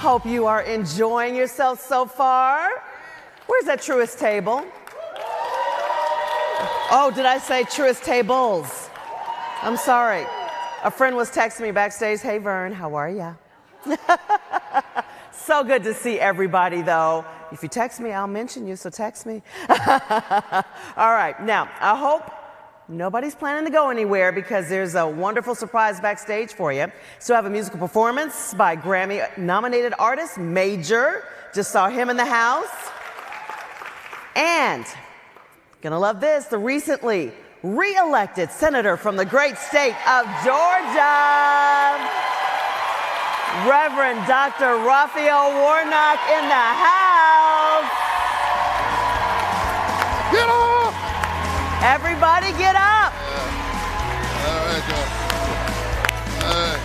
Hope you are enjoying yourself so far. Where's that truest table? Oh, did I say truest tables? I'm sorry. A friend was texting me backstage, "Hey Vern, how are ya?" So good to see everybody though. If you text me, I'll mention you, so text me. All right, now I hope nobody's planning to go anywhere because there's a wonderful surprise backstage for you. So I have a musical performance by Grammy-nominated artist Major. Just saw him in the house. And, gonna love this, the recently re-elected senator from the great state of Georgia, Reverend Dr. Raphael Warnock in the house. Get up! Everybody get up. All right, y'all. All right.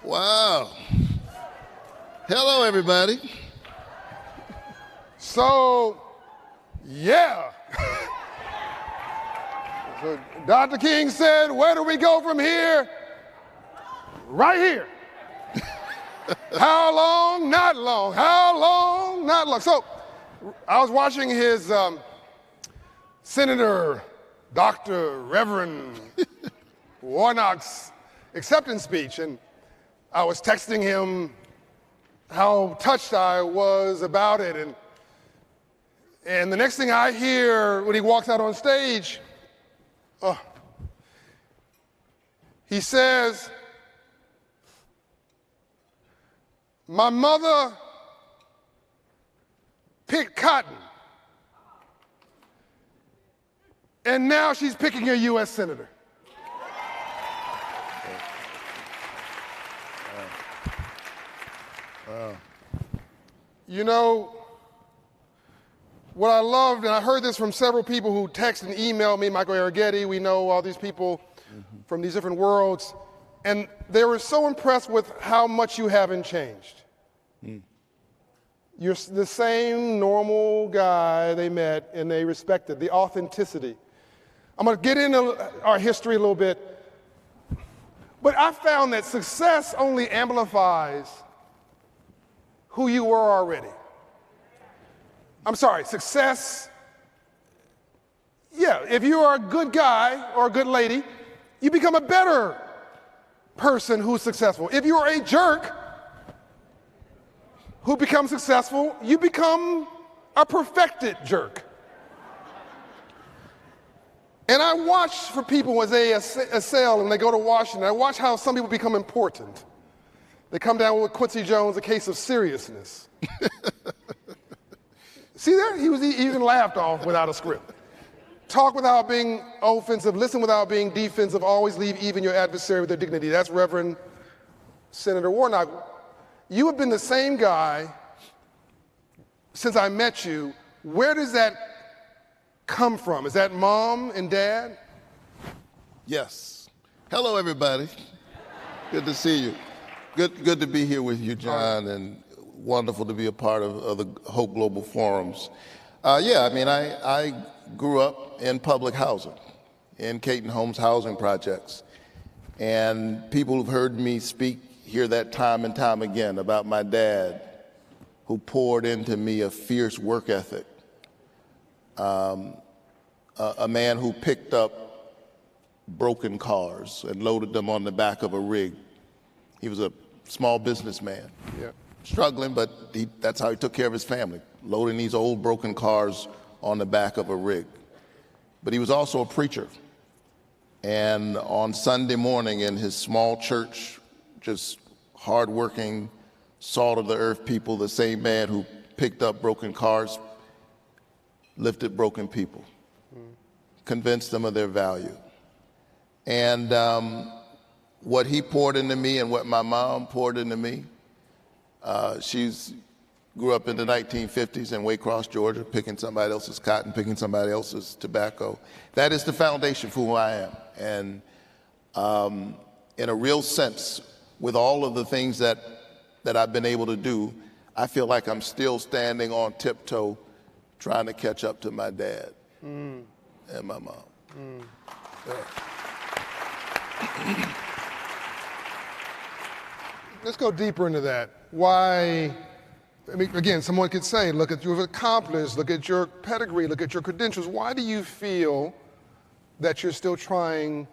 Wow. Hello, everybody. So, yeah. So Dr. King said, where do we go from here? Right here. How long? Not long. How long? Not long. So I was watching his Senator Dr. Reverend Warnock's acceptance speech, and I was texting him how touched I was about it. And the next thing I hear when he walks out on stage, he says, "My mother picked cotton, and now she's picking a U.S. senator." You know, what I loved, and I heard this from several people who texted and emailed me, Michael Arrighetti, we know all these people from these different worlds, and they were so impressed with how much you haven't changed. You're the same normal guy they met and they respected, the authenticity. I'm gonna get into our history a little bit, but I found that success only amplifies who you were already. I'm sorry, success, yeah, if you are a good guy or a good lady, you become a better person who's successful. If you are a jerk who becomes successful, you become a perfected jerk. And I watch for people as they assail and they go to Washington, I watch how some people become important. They come down with Quincy Jones, a case of seriousness. See there? He even laughed off without a script. Talk without being offensive, listen without being defensive, always leave even your adversary with their dignity. That's Reverend Senator Warnock. You have been the same guy since I met you. Where does that come from? Is that mom and dad? Yes. Hello, everybody. Good to see you. Good to be here with you, John, and wonderful to be a part of the Hope Global Forums. Yeah, I mean, I grew up in public housing, in Caton Homes housing projects, and people who've heard me speak hear that time and time again about my dad, who poured into me a fierce work ethic, a man who picked up broken cars and loaded them on the back of a rig. He was a small businessman, struggling, but that's how he took care of his family, loading these old broken cars on the back of a rig. But he was also a preacher. And on Sunday morning in his small church, just hardworking, salt of the earth people, the same man who picked up broken cars, lifted broken people, convinced them of their value. And what he poured into me and what my mom poured into me, she's grew up in the 1950s in Waycross, Georgia, picking somebody else's cotton, picking somebody else's tobacco. That is the foundation for who I am. And in a real sense, with all of the things that I've been able to do, I feel like I'm still standing on tiptoe trying to catch up to my dad and my mom. Let's go deeper into that. Why, I mean, again, someone could say, look at your accomplishments, look at your pedigree, look at your credentials. Why do you feel that you're still trying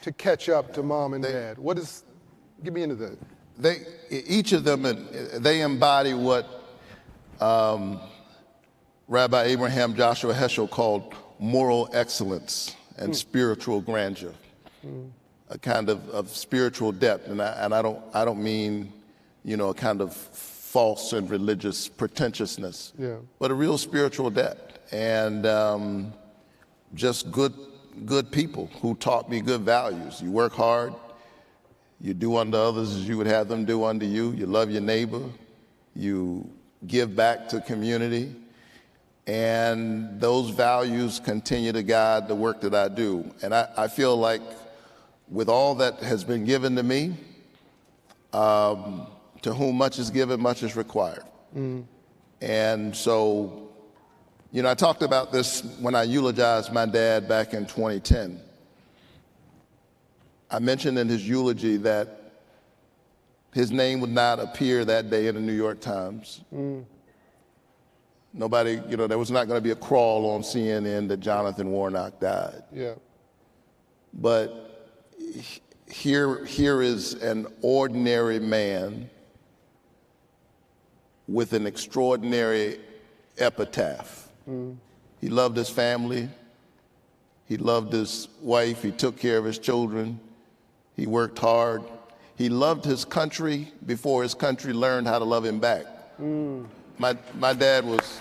to catch up to mom and dad? Get me into that. Each of them, they embody what Rabbi Abraham Joshua Heschel called moral excellence and spiritual grandeur. A kind of spiritual depth, and I don't mean, a kind of false and religious pretentiousness, but a real spiritual depth, and just good people who taught me good values. You work hard, you do unto others as you would have them do unto you. You love your neighbor, you give back to community, and those values continue to guide the work that I do. And I feel like, with all that has been given to me, to whom much is given, much is required. And so, I talked about this when I eulogized my dad back in 2010. I mentioned in his eulogy that his name would not appear that day in the New York Times. Nobody, there was not going to be a crawl on CNN that Jonathan Warnock died. But here is an ordinary man with an extraordinary epitaph. He loved his family. He loved his wife. He took care of his children. He worked hard. He loved his country before his country learned how to love him back. My dad was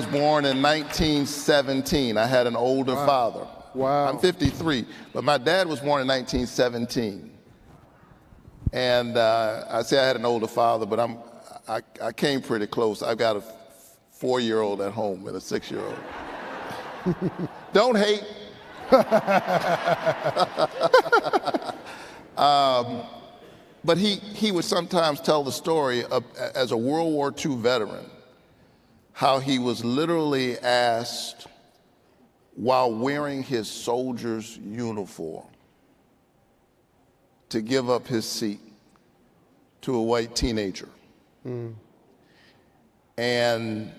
born in 1917. I had an older father. Wow. I'm 53, but my dad was born in 1917. And I say I had an older father, but I came pretty close. I've got a 4-year-old at home and a 6-year-old. Don't hate. But he would sometimes tell the story of, as a World War II veteran, how he was literally asked, while wearing his soldier's uniform, to give up his seat to a white teenager. And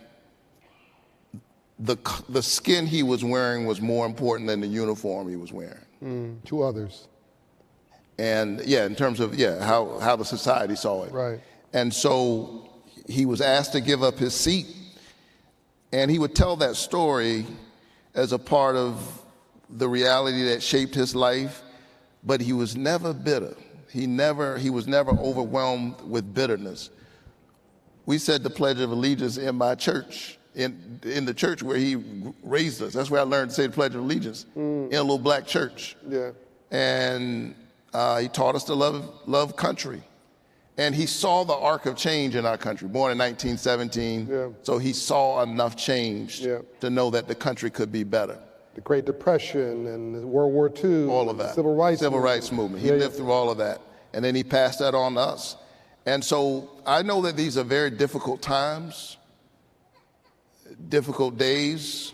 the skin he was wearing was more important than the uniform he was wearing. To others. And in terms of how the society saw it. Right. And so he was asked to give up his seat, and he would tell that story as a part of the reality that shaped his life, but he was never bitter. He was never overwhelmed with bitterness. We said the Pledge of Allegiance in my church, in the church where he raised us. That's where I learned to say the Pledge of Allegiance, in a little black church. And he taught us to love country. And he saw the arc of change in our country, born in 1917. So he saw enough change to know that the country could be better. The Great Depression and World War II. All of that. Civil rights movement. He lived through all of that. And then he passed that on to us. And so I know that these are very difficult times, difficult days,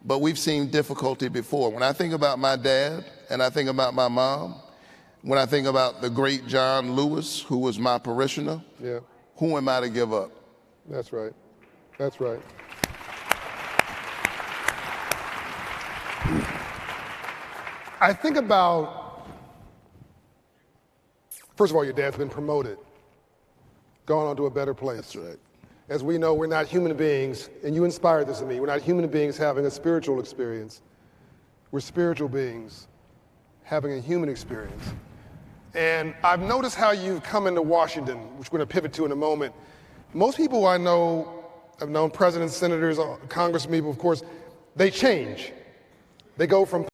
but we've seen difficulty before. When I think about my dad and I think about my mom, when I think about the great John Lewis, who was my parishioner, who am I to give up? That's right. That's right. I think about, first of all, your dad's been promoted, gone on to a better place. That's right. As we know, we're not human beings, and you inspired this in me. We're not human beings having a spiritual experience. We're spiritual beings having a human experience. And I've noticed how you've come into Washington, which we're going to pivot to in a moment. Most people I know, I've known presidents, senators, congressmen, of course, they change. They go from